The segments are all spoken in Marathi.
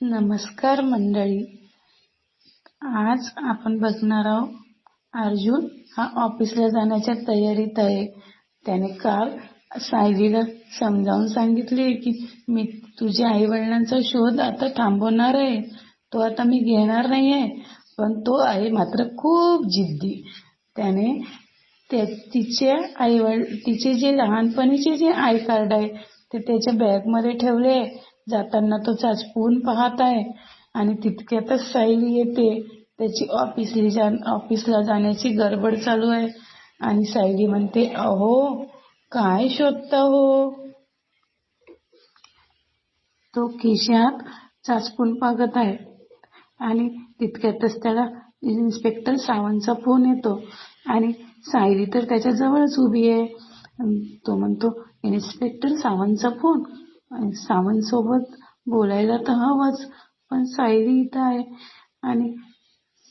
नमस्कार मंडळी. आज आपण बघणार आहोत अर्जुन हा ऑफिसला जाण्याच्या तयारीत आहे. त्याने काल सायलीला समजावून सांगितले की मी तुझ्या आई वडिलांचा शोध आता थांबवणार आहे. तो आता मी घेणार नाही आहे. पण तो आहे मात्र खूप जिद्दी. त्याने तिचे जे लहानपणीचे जे आय कार्ड आहे ते त्याच्या बॅगमध्ये ठेवले. जाताना तो चाचपून पाहत आहे आणि तितक्यातच सायली येते. त्याची ऑफिसला जाण्याची गडबड चालू आहे आणि सायली म्हणते, अहो काय शोधता हो? तो खिशात चाचपून पाहत आहे आणि तितक्यातच त्याला इन्स्पेक्टर सावंतचा फोन येतो आणि सायली तर त्याच्या जवळच उभी आहे. तो म्हणतो, इन्स्पेक्टर सावंतचा फोन. सावंत सोबत बोलायला तर हवंच, पण सायली इथं आहे आणि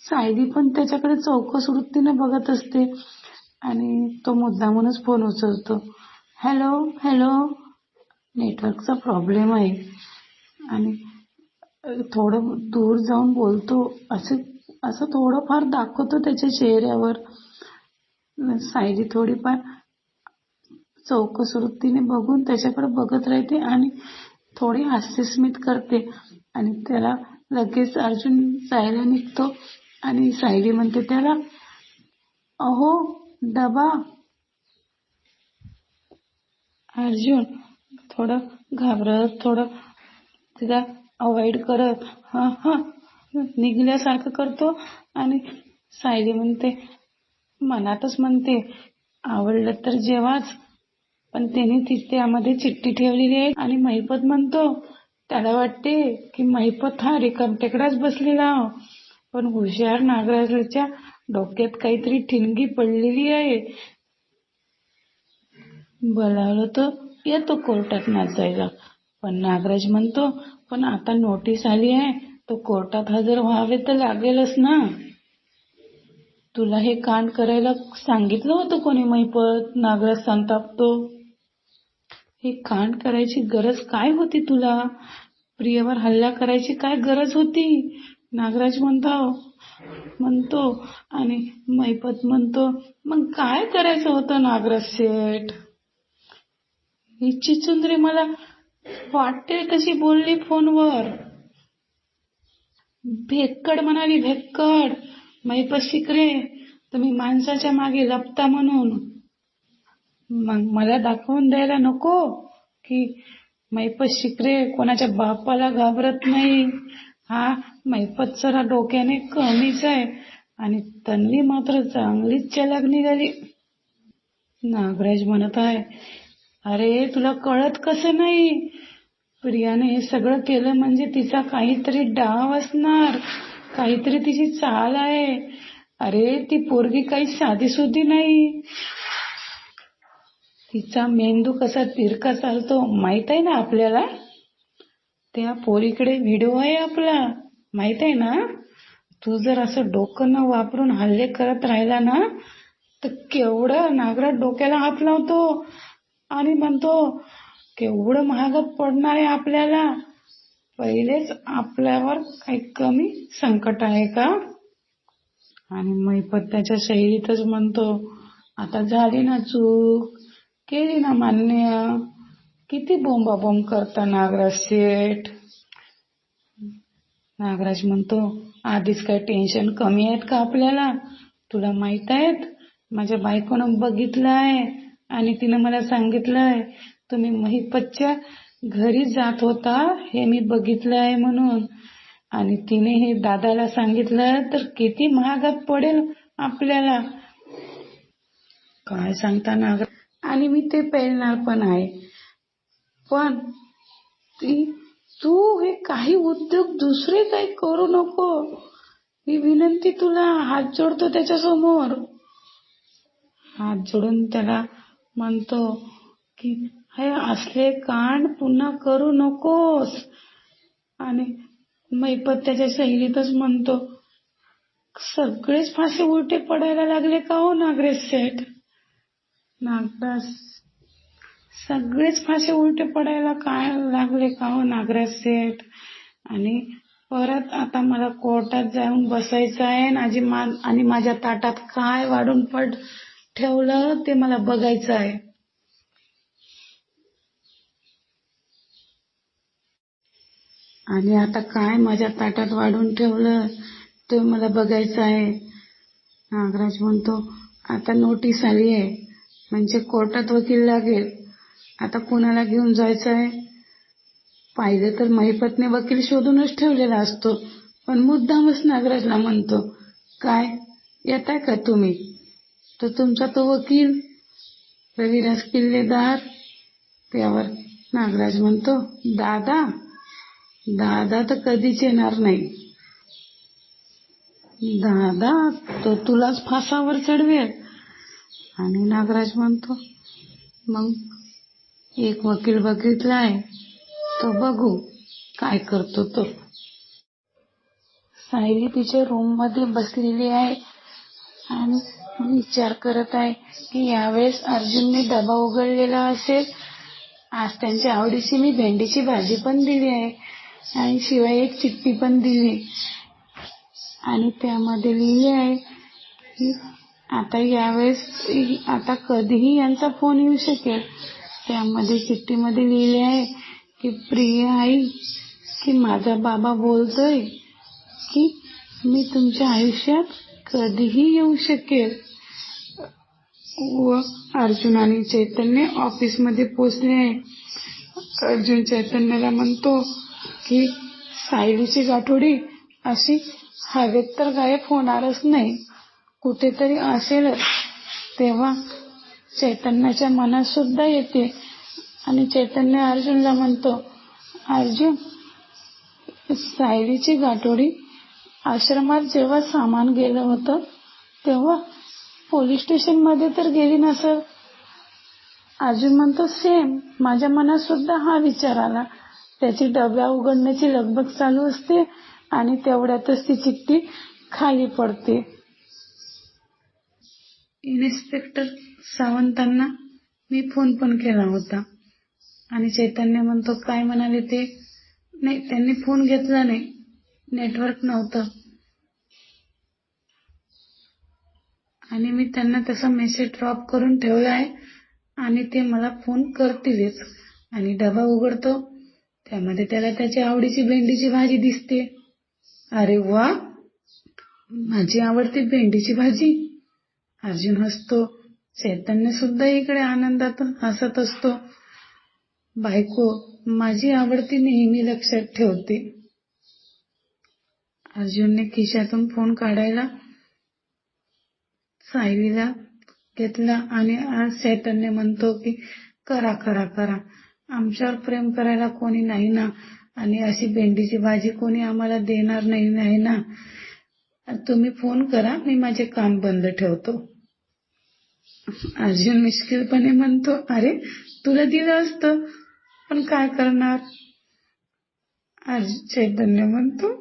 सायली पण त्याच्याकडे चौकस वृत्तीने बघत असते आणि तो मुद्दामूनच फोन उचलतो. Hello hello. नेटवर्कचा प्रॉब्लेम आहे आणि थोडं दूर जाऊन बोलतो असं थोडंफार दाखवतो त्याच्या चेहऱ्यावर. सायली थोडीफार चौकस वृत्तीने बघून त्याच्याकडे बघत राहते आणि थोडी हास्यस्मित करते आणि त्याला लगेच अर्जुन जायला निघतो आणि सायली म्हणते त्याला, अहो डबा. अर्जुन थोडं घाबरत, थोडं तिला अवॉइड करत हा निघल्यासारखं करतो आणि सायली म्हणते, मनातच म्हणते, आवडलं तर जेव्हाच. पण त्याने त्यामध्ये चिठ्ठी ठेवलेली आहे आणि महिपत म्हणतो. त्याला वाटते की महिपत हा रिकामटेकडाच बसलेला, पण हुशार नागराजच्या डोक्यात काहीतरी ठिणगी पडलेली आहे. बोलावलं तर येतो कोर्टात नाचायला. पण नागराज म्हणतो, पण आता नोटीस आली आहे, तो कोर्टात हजर व्हावे तर लागेलच ना. तुला हे कांड करायला सांगितलं होतं कोणी महिपत? नागराज संतापतो. हे कांड करायची गरज काय होती तुला? प्रियेवर हल्ला करायची काय गरज होती? नागराज म्हणतो आणि महिपत म्हणतो, मग काय करायचं होतं नागराज शेठ? ही चिचुंद्री मला वाटेल तशी बोलली फोनवर. भेक्कड म्हणाली, भेक्कड. महिपत शिकरे, तुम्ही माणसाच्या मागे लपता म्हणून. मग मला दाखवून द्यायला नको की महिपत शिकरे कोणाच्या बापाला घाबरत नाही. हा महिपत जरा डोक्याने कमीच आहे आणि तन्वी मात्र चांगलीच चलाक निघाली. नागराज म्हणत आहे, अरे तुला कळत कसं नाही? प्रियाने हे सगळं केलं म्हणजे तिचा काहीतरी डाव असणार, काहीतरी तिची चाल आहे. अरे ती पोरगी काही साधीसुधी नाही. तिचा मेंदू कसा तिरका चालतो माहित आहे ना आपल्याला. त्या पोरीकडे व्हिडिओ आहे आपला, माहित आहे ना. तू जर असं डोकं न वापरून हल्ले करत राहिला ना तर केवढं नागराज डोक्याला हात लावतो आणि म्हणतो, केवढं महागात पडणार आहे आपल्याला. पहिलेच आपल्यावर काही कमी संकट आहे का? आणि महिपत त्याच्या शैलीतच म्हणतो, आता झाली ना चूक, केली ना मान्य. किती बोंबाबोंब करता नागराज शेठ? नागराज म्हणतो, आधीच काही टेन्शन कमी आहेत का आपल्याला? तुला माहित आहेत, माझ्या बायकोनं बघितलं आहे आणि तिनं मला सांगितलंय तुम्ही महिपतच्या घरी जात होता हे मी बघितलं आहे म्हणून. आणि तिने हे दादाला सांगितलं तर किती महागात पडेल आपल्याला. काय सांगता नागराज? आणि मी ते पेलणार पण आहे. पण तू हे काही उद्योग दुसरे काही करू नको, ही विनंती तुला. हात जोडतो त्याच्यासमोर. हात जोडून त्याला म्हणतो की हे असले कांड पुन्हा करू नकोस. आणि महिपत त्याच्या शैलीतच म्हणतो, सगळेच फासे उलटे पडायला लागले का हो नागराज शेठ? नागराज, सगळेच फासे उलटे पडायला काय लागले का हो नागराज शेठ? आणि परत आता मला कोर्टात जाऊन बसायचं आहे आणि माझ्या ताटात काय वाढून ठेवलं ते मला बघायचं आहे. आणि आता काय माझ्या ताटात वाढून ठेवलं ते मला बघायचं आहे. नागराज म्हणतो, आता नोटीस आली आहे म्हणजे कोर्टात वकील लागेल. आता कोणाला घेऊन जायचं आहे? पाहिजे तर महिपतने वकील शोधूनच ठेवलेला असतो, पण मुद्दामच नागराजला म्हणतो, काय येताय का तुम्ही? तर तुमचा तो वकील रविराज किल्लेदार. त्यावर नागराज म्हणतो, दादा तर कधीच येणार नाही. दादा तो तुलाच फासावर चढवेल. आणि नागराज म्हणतो, मग एक वकील बघितलाय, तो बघू काय करतो तो. सायली तिच्या रूम मध्ये बसलेली आहे आणि विचार करत आहे की यावेळेस अर्जुनने डबा उघडलेला असेल. आज त्यांच्या आवडीची मी भेंडीची भाजी पण दिली आहे आणि शिवाय एक चिठ्ठी पण दिली आणि त्यामध्ये लिहिले आहे की आता यावेळेस आता कधीही यांचा फोन येऊ शकेल. त्यामध्ये चिठ्ठीमध्ये लिहिले आहे की प्रिय आई, की माझा बाबा बोलतोय की मी तुमच्या आयुष्यात कधीही येऊ शकेल. व अर्जुन आणि चैतन्य ऑफिसमध्ये पोचले आहे. अर्जुन चैतन्याला म्हणतो की सायलीची गाठोडी अशी हवेत तर गायब होणारच नाही, कुठेतरी असेलच. तेव्हा चैतन्याच्या मनात सुद्धा येते आणि चैतन्य अर्जुनला म्हणतो, अर्जुन, सायलीची गाठोडी आश्रमात जेव्हा सामान गेलं होतं तेव्हा पोलीस स्टेशन मध्ये तर गेली नसेल. अर्जुन म्हणतो, सेम माझ्या मनात सुद्धा हा विचार आला. त्याची डब्या उघडण्याची लगबग चालू असते आणि तेवढ्यातच ती चिठ्ठी खाली पडते. इन्स्पेक्टर सावंतांना मी फोन पण केला होता. आणि चैतन्य म्हणतो, काय म्हणाले ते? नाही, त्यांनी फोन घेतला नाही, नेटवर्क नव्हतं. आणि मी त्यांना तसा मेसेज ड्रॉप करून ठेवला आहे आणि ते मला फोन करतीलच. आणि डबा उघडतो, त्यामध्ये त्याला त्याची आवडीची भेंडीची भाजी दिसते. अरे वा, माझी आवडती भेंडीची भाजी. अर्जुन हसतो. चैतन्य सुद्धा इकडे आनंदातून हसत असतो. बायको माझी आवडती नेहमी लक्षात ठेवते. अर्जुनने खिशातून फोन काढायला सायलीला घेतला आणि आज चैतन्य म्हणतो की करा करा करा, आमच्यावर प्रेम करायला कोणी नाही ना, आणि अशी भेंडीची भाजी कोणी आम्हाला देणार नाही ना. तुम्ही फोन करा, मी माझे काम बंद ठेवतो. अर्जुन मिश्किलपणे म्हणतो, अरे तुला दिलं असतं पण काय करणार. चैतन्य म्हणतो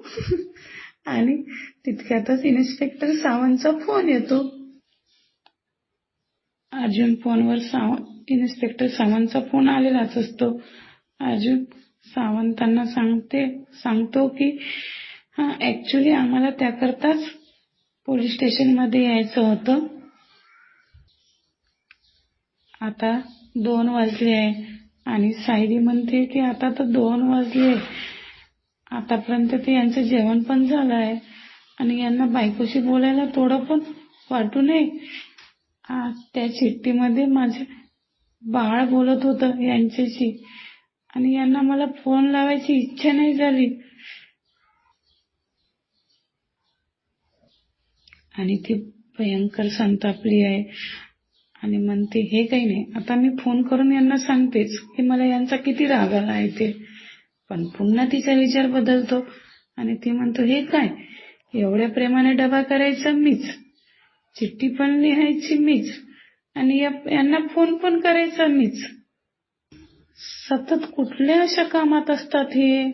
आणि तितक्यातच इन्स्पेक्टर सावंतचा फोन येतो. अर्जुन फोनवर इन्स्पेक्टर सावंतचा फोन आलेलाच असतो. अर्जुन सावंतांना सांगतो की ऍक्च्युली आम्हाला त्याकरताच पोलीस स्टेशन मध्ये यायचं होतं. आता 2 वाजले आहे आणि सायली म्हणते की आता तर 2 वाजले, आतापर्यंत ते यांचं जेवण पण झालं आहे आणि यांना बायकोशी बोलायला थोडं पण वाटू नये. त्या चिठ्ठीमध्ये माझे बाळ बोलत होतं यांच्याशी आणि यांना मला फोन लावायची इच्छा नाही झाली. आणि ती भयंकर संतापली आहे आणि म्हणते, हे काही नाही, आता मी फोन करून यांना सांगतेच की मला यांचा किती राग आला आहे ते. पण पुन्हा तिचा विचार बदलतो आणि ती म्हणतो, हे काय, एवढ्या प्रेमाने डबा करायचा मीच, चिठ्ठी पण लिहायची मीच आणि यांना फोन पण करायचा मीच. सतत कुठल्या अशा कामात असतात हे.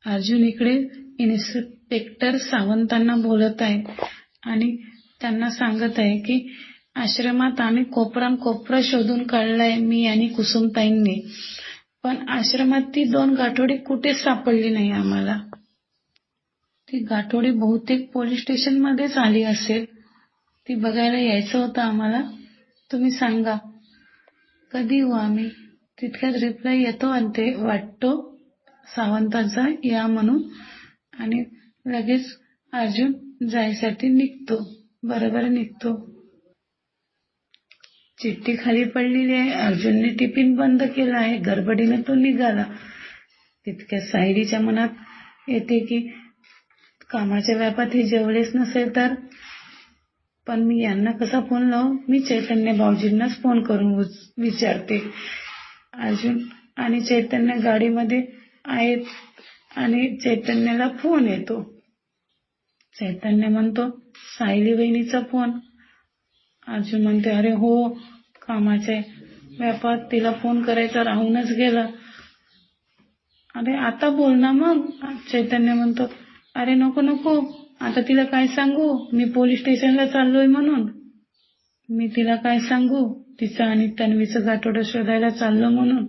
अर्जुन इकडे इन्स्पेक्टर सावंतांना बोलत आहे आणि त्यांना सांगत आहे की आश्रमात आम्ही कोपरा शोधून काढलाय, मी आणि कुसुमताईंनी. पण आश्रमात ती 2 गाठोडी कुठेच सापडली नाही आम्हाला. ती गाठोडी बहुतेक पोलीस स्टेशन मध्येच आली असेल. ती बघायला यायचं होतं आम्हाला. तुम्ही सांगा कधी येऊ आम्ही. तितक्यात रिप्लाय येतो आणि ते वाटतो सावंताचा या म्हणून, आणि लगेच अर्जुन जायसाठी निघतो. बरोबर निघतो. चिठ्ठी खाली पडलेली आहे. अर्जुनने टिफिन बंद केला आहे. गडबडीने तो निघाला. तितक्या सायलीच्या मनात येते की कामाच्या व्यापात हे जेवलेच नसेल तर. पण मी यांना कसा फोन लावू. मी चैतन्य भाऊजींनाच फोन करून विचारते. अर्जुन आणि चैतन्य गाडीमध्ये आहेत आणि चैतन्याला फोन येतो. चैतन्य म्हणतो सायली वहिनीचा फोन. अर्जुन म्हणते अरे हो, कामाच्या व्यापात तिला फोन करायचा राहूनच गेला. अरे आता बोल ना मग. चैतन्य म्हणतो अरे नको नको, आता तिला काय सांगू मी पोलीस स्टेशनला चाललोय म्हणून. मी तिला काय सांगू तिचं आणि तन्वीचं गाठोडं शोधायला चाललो म्हणून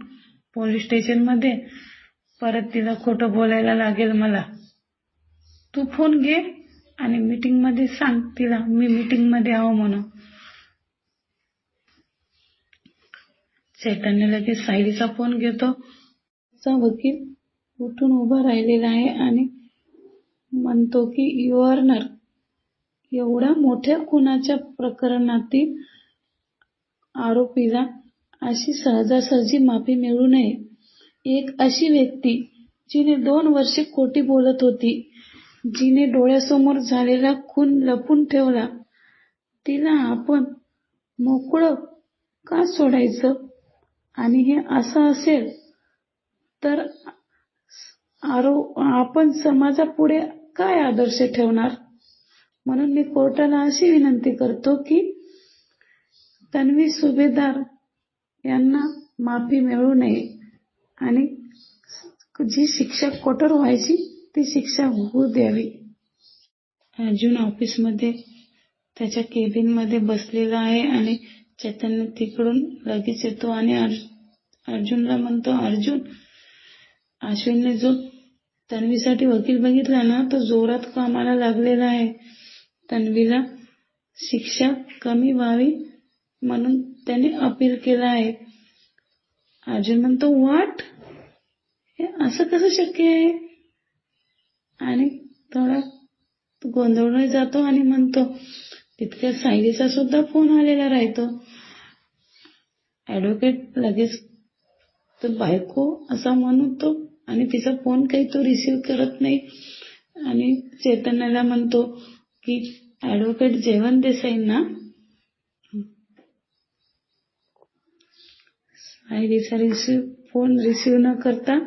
पोलीस स्टेशनमध्ये. परत तिला खोटं बोलायला लागेल मला. तू फोन घे आणि मीटिंग मध्ये सांग तिला मी मीटिंग मध्ये आहो म्हणून. चैतन्य लगेच सायलीचा फोन घेतो. चा वकील उठून उभा राहिलेला आहे आणि म्हणतो की युअर ऑनर, एवढ्या मोठ्या खुनाच्या प्रकरणातील आरोपीला अशी सहजासहजी माफी मिळू नये. एक अशी व्यक्ती जिने 2 वर्षे खोटी बोलत होती, जिने डोळ्यासमोर झालेला खून लपून ठेवला, तिला आपण मोकळं का सोडायचं. आणि हे असं असेल तर आपण समाजापुढे काय आदर्श ठेवणार. म्हणून मी कोर्टाला अशी विनंती करतो की तन्वी सुभेदार यांना माफी मिळू नये आणि जी शिक्षा कठोर व्हायची ती शिक्षा होऊ द्यावी. अर्जुन ऑफिसमध्ये त्याच्या केबिनमध्ये बसलेला आहे आणि चैतन्य तिकडून लगेच येतो आणि अर्जुनला म्हणतो अर्जुन, अश्विनने जो तन्वीसाठी वकील बघितला ना तो जोरात कामाला लागलेला आहे. तन्वीला शिक्षा कमी व्हावी म्हणून त्याने अपील केलं आहे. अर्जुन म्हणतो व्हॉट, हे असं कसं शक्य आहे. आणि थोडा गोंधळून जातो आणि म्हणतो तितक्या सायलीचा सुद्धा फोन आलेला राहतो. ॲडव्होकेट लगेच तो बायको असा म्हणतो आणि तिचा फोन काही तो रिसीव्ह करत नाही आणि चैतन्याला म्हणतो की ॲडव्होकेट जयवंत देसाईंना. सायलीचा फोन रिसीव्ह न करता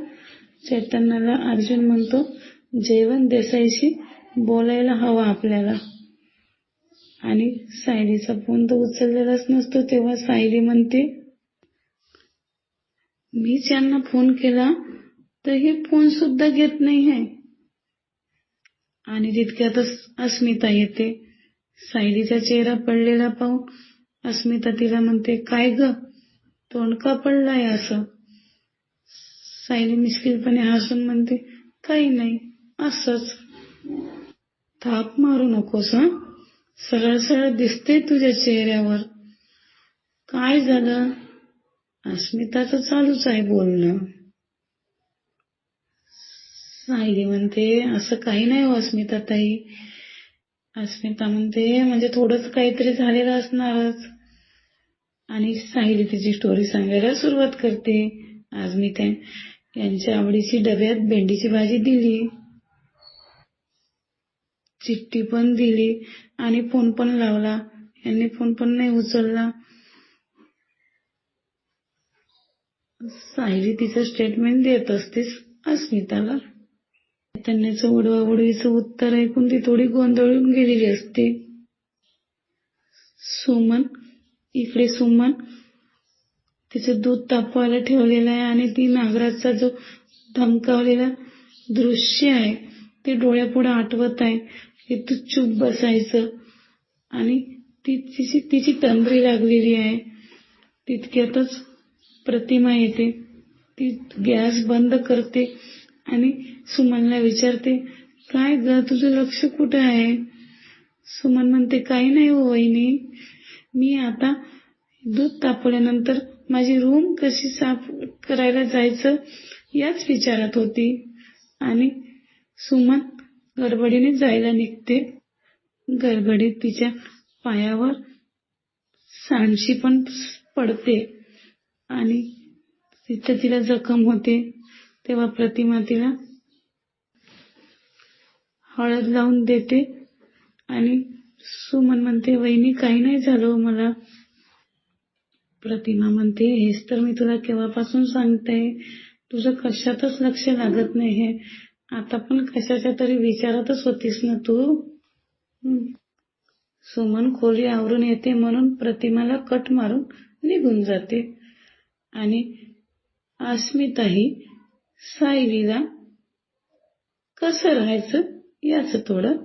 चैतन्याला अर्जुन म्हणतो जयवंत देसाईशी बोलायला हवा आपल्याला. आणि सायलीचा फोन तो उचललेलाच नसतो. तेव्हा सायली म्हणते मीच यांना फोन केला तर हे फोन सुद्धा घेत नाही आहे. आणि तितक्यातच अस्मिता येते. सायलीचा चेहरा पडलेला पाहून अस्मिता तिला म्हणते काय ग, तोंड का पडलाय असं. सायली मिश्किलपणे हसून म्हणते काही नाही, असंच. थाप मारू नकोस हं, सरळ सरळ दिसते तुझ्या चेहऱ्यावर. काय झालं. अस्मिताचं चालूच आहे बोलणं. सायली म्हणते असं काही नाही हो अस्मिता ताई. अस्मिता म्हणते म्हणजे थोडंच काहीतरी झालेलं असणारच. आणि सायली तिची स्टोरी सांगायला सुरुवात करते. आज मी यांच्या आवडीची डब्यात भेंडीची भाजी दिली, चिठ्ठी पण दिली आणि फोन पण लावला. यांनी फोन पण नाही उचलला. सायली तिचं स्टेटमेंट देत असते अस्मिताला. चैतन्याचं उडवाउडवीचं उत्तर ऐकून ती थोडी गोंधळून गेलेली असते. इकडे सुमन तिचं दूध तापवायला ठेवलेलं आहे आणि ती नागराजचा जो धमकावलेला दृश्य आहे ते डोळ्यापुढे आठवत आहे की तू चूप बसायचं. आणि तिची तंद्री लागलेली आहे. तितक्यातच प्रतिमा येते. ती गॅस बंद करते आणि सुमनला विचारते, काय ग, तुझं लक्ष कुठे आहे? सुमन म्हणते, काही नाही हो वहिनी, मी आता दूध तापवल्यानंतर माझी रूम कशी साफ करायला जायचं याच विचारात होती. आणि सुमन गडबडीने जायला निघते. गडबडीत तिच्या पायावर सांडशी पण पडते आणि तिथे तिला जखम होते. तेव्हा प्रतिमा तिला हळद लावून देते आणि सुमन म्हणते, वहिनी काही नाही झालं मला. प्रतिमा म्हणते, हेच तर मी तुला केव्हापासून सांगते, तुझं कशातच लक्ष लागत नाही आहे. आता पण कशाच्या तरी विचारातच होतीस ना तू. सुमन खोली आवरून येते म्हणून प्रतिमाला कट मारून निघून जाते. आणि अस्मिताही सायलीला कसं राहायचं याचं थोडं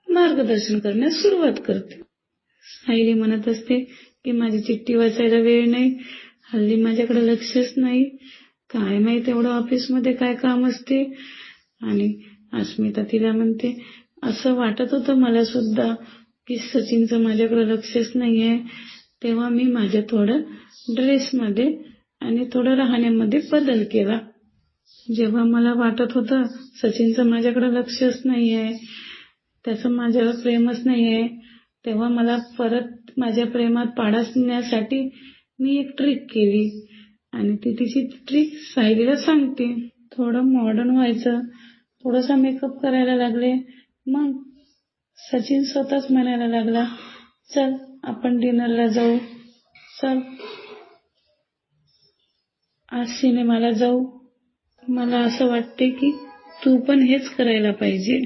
मार्गदर्शन करण्यास सुरुवात करते. सायली म्हणत असते की माझी चिठ्ठी वाचायला वेळ नाही, हल्ली माझ्याकडे लक्षच नाही, काय माहित एवढं ऑफिसमध्ये काय काम असते. आणि अस्मिता तिला म्हणते, असं वाटत होतं मला सुद्धा की सचिनचं माझ्याकडे लक्षच नाही आहे. तेव्हा मी माझ्या थोडं ड्रेसमध्ये आणि थोडं राहण्यामध्ये बदल केला. जेव्हा मला वाटत होतं सचिनचं माझ्याकडे लक्षच नाही आहे, त्याचं माझ्यावर प्रेमच नाही आहे, तेव्हा मला परत माझ्या प्रेमात पाडण्यासाठी मी एक ट्रिक केली. आणि ती तिची ट्रिक सायलीला सांगते. थोडं मॉडर्न व्हायचं, थोडासा मेकअप करायला लागले. मग सचिन स्वतःच म्हणायला लागला, चल आपण डिनरला जाऊ, चल आज सिनेमाला जाऊ. मला असं वाटते की तू पण हेच करायला पाहिजे.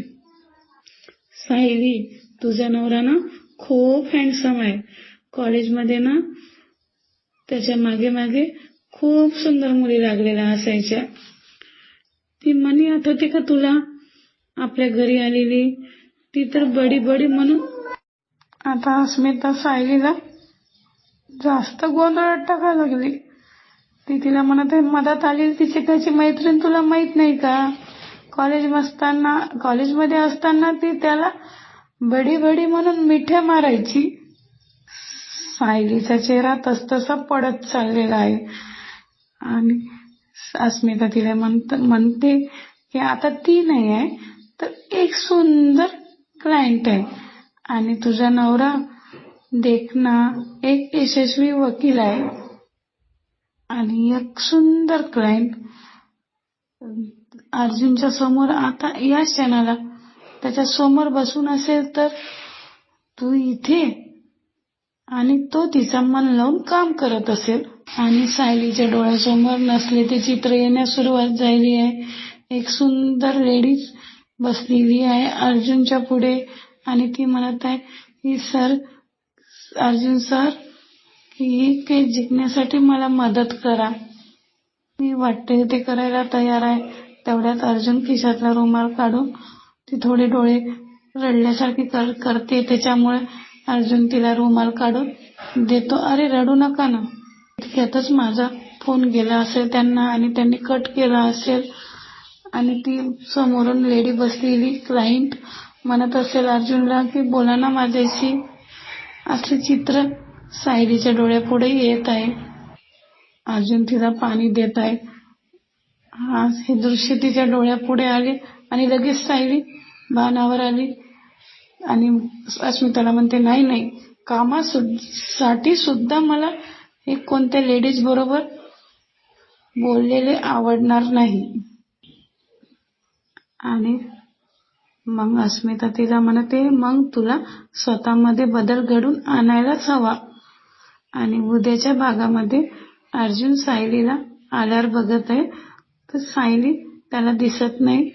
सायली, तुझा नवरा ना खूप हँडसम आहे. कॉलेजमध्ये ना त्याच्या मागे मागे खूप सुंदर मुली लागलेल्या असायच्या. ती मनी आठवते का तुला, आपल्या घरी आलेली, ती तर बडी बडी म्हणून. आता अस्मिता सायलीला जास्त गोंधळात टाकायला लागली. ती तिला म्हणत आहे, मधात आलेली तिची त्याची मैत्रीण तुला माहित नाही का? कॉलेजमध्ये असताना ती त्याला बडी बडी म्हणून मिठ्या मारायची. सायलीचा चेहरा तसतसा पडत चाललेला आहे. आणि अस्मिता तिला म्हणते की आता ती नाही आहे तर एक सुंदर क्लायंट आहे आणि तुझा नवरा देखना एक यशस्वी वकील आहे आणि एक सुंदर क्लायंट अर्जुनच्या समोर आता या क्षणाला त्याच्या समोर बसून असेल तर तू इथे आणि तो तिचा मन लावून काम करत असेल. आणि सायलीच्या डोळ्यासमोर नसले ते चित्र येण्यास सुरुवात झाली आहे. एक सुंदर लेडीज बसलेली आहे अर्जुनच्या पुढे आणि ती म्हणत आहे की अर्जुन सर, ही केस जिंकण्यासाठी मला मदत करा. मी वाटते ते करायला तयार आहे. तेवढ्यात अर्जुन खिशातला रुमाल काढून ती थोडे डोळे रडल्यासारखी करते. त्याच्यामुळे अर्जुन तिला रुमाल काढून देतो. अरे रडू नका ना. इतक्यातच माझा फोन गेला असेल त्यांना आणि त्यांनी कट केला असेल. आणि ती समोरून लेडी बसलेली क्लायंट म्हणत असेल अर्जुनला की बोला ना माझ्याशी. असे चित्र सायलीच्या डोळ्यापुढे येत आहे. अर्जुन तिला पाणी देत आहे. हे दृश्य तिच्या डोळ्यापुढे आले आणि लगेच सायली भानावर आली आणि अस्मिताला म्हणते, नाही, कामासाठी सुद्धा मला एक कोणत्या लेडीज बरोबर बोललेले आवडणार नाही. आणि मग अस्मिता तिला म्हणते, मग तुला स्वतःमध्ये बदल घडून आणायलाच हवा. आणि उद्याच्या भागामध्ये अर्जुन सायलीला आल्यावर बघत आहे तर सायली त्याला दिसत नाही.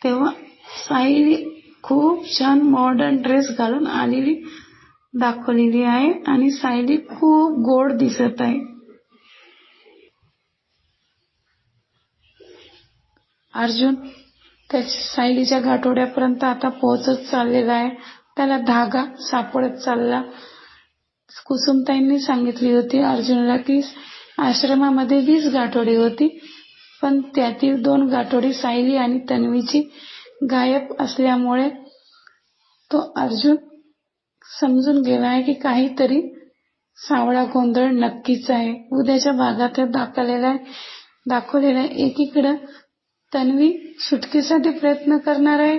तेव्हा सायली खूप छान मॉडर्न ड्रेस घालून आलेली दाखवलेली आहे आणि सायली खूप गोड दिसत आहे. अर्जुन त्या सायलीच्या गाठोड्यापर्यंत आता पोहोचत चाललेला आहे. त्याला धागा सापडत चालला. कुसुमताईंनी सांगितली होती अर्जुनला की आश्रमामध्ये 20 गाठोडी होती, पण त्यातील 2 गाठोडी सायली आणि तन्वीची गायब असल्यामुळे तो अर्जुन समजून गेला आहे की काहीतरी सावळा गोंधळ नक्कीच आहे. उद्याच्या भागात दाखवलेला आहे. एकीकडे तन्वी सुटकेसाठी प्रयत्न करणार आहे,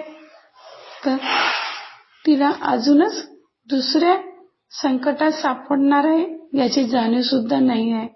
तर तिला अजूनच दुसऱ्या संकटात सापडणार आहे याची जाणीव सुद्धा नाही आहे.